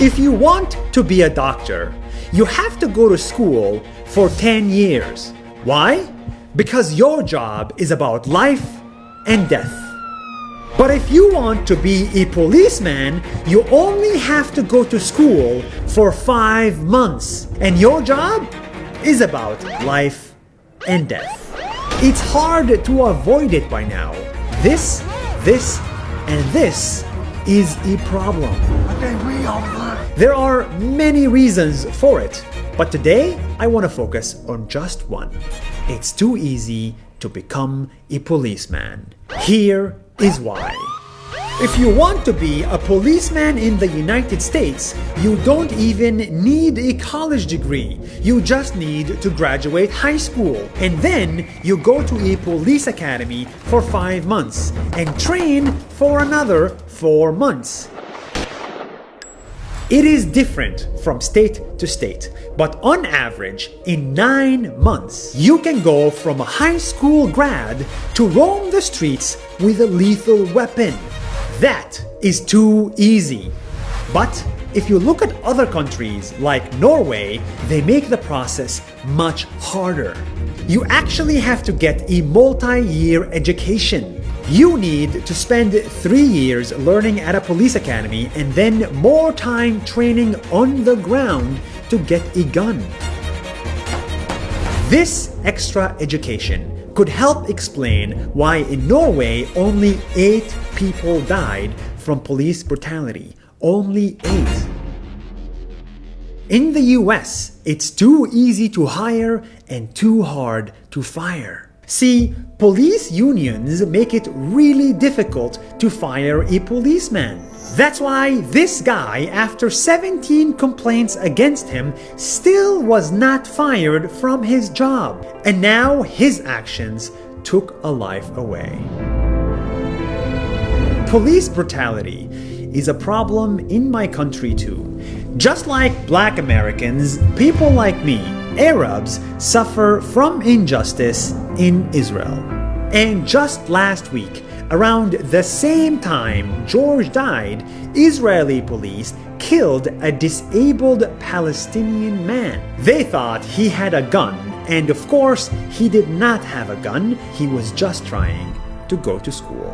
If you want to be a doctor, you have to go to school for 10 years. Why? Because your job is about life and death. But if you want to be a policeman, you only have to go to school for 5 months. And your job is about life and death. It's hard to avoid it by now. This, and this is a problem. There are many reasons for it, but today I want to focus on just one. It's too easy to become a policeman. Here is why. If you want to be a policeman in the United States, you don't even need a college degree. You just need to graduate high school. And then you go to a police academy for 5 months and train for another 4 months. It is different from state to state, but on average, in 9 months, you can go from a high school grad to roam the streets with a lethal weapon. That is too easy. But if you look at other countries like Norway, they make the process much harder. You actually have to get a multi-year education. You need to spend 3 years learning at a police academy and then more time training on the ground to get a gun. This extra education could help explain why in Norway only 8 people died from police brutality. Only 8. In the US, it's too easy to hire and too hard to fire. See, police unions make it really difficult to fire a policeman. That's why this guy, after 17 complaints against him, still was not fired from his job. And now his actions took a life away. Police brutality is a problem in my country too. Just like Black Americans, people like me, Arabs, suffer from injustice in Israel. And just last week, around the same time George died, Israeli police killed a disabled Palestinian man. They thought he had a gun, and of course, he did not have a gun. He was just trying to go to school.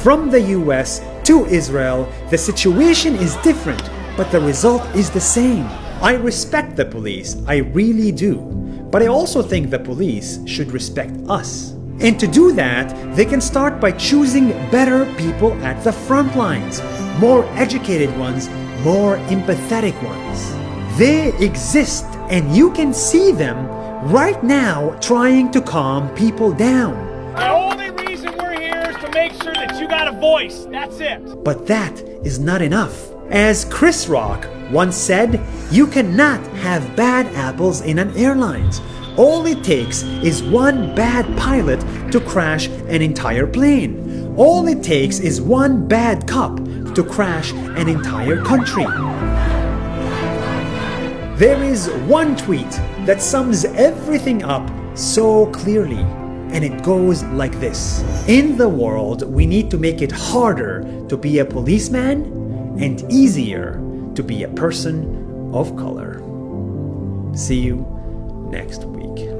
From the US to Israel, the situation is different, but the result is the same. I respect the police, I really do. But I also think the police should respect us. And to do that, they can start by choosing better people at the front lines. More educated ones, more empathetic ones. They exist and you can see them right now trying to calm people down. The only reason we're here is to make sure that you got a voice. That's it. But that is not enough. As Chris Rock once said, you cannot have bad apples in an airline. All it takes is one bad pilot to crash an entire plane. All it takes is one bad cop to crash an entire country. There is one tweet that sums everything up so clearly. And it goes like this. In the world, we need to make it harder to be a policeman and easier to be a person of color. See you next week.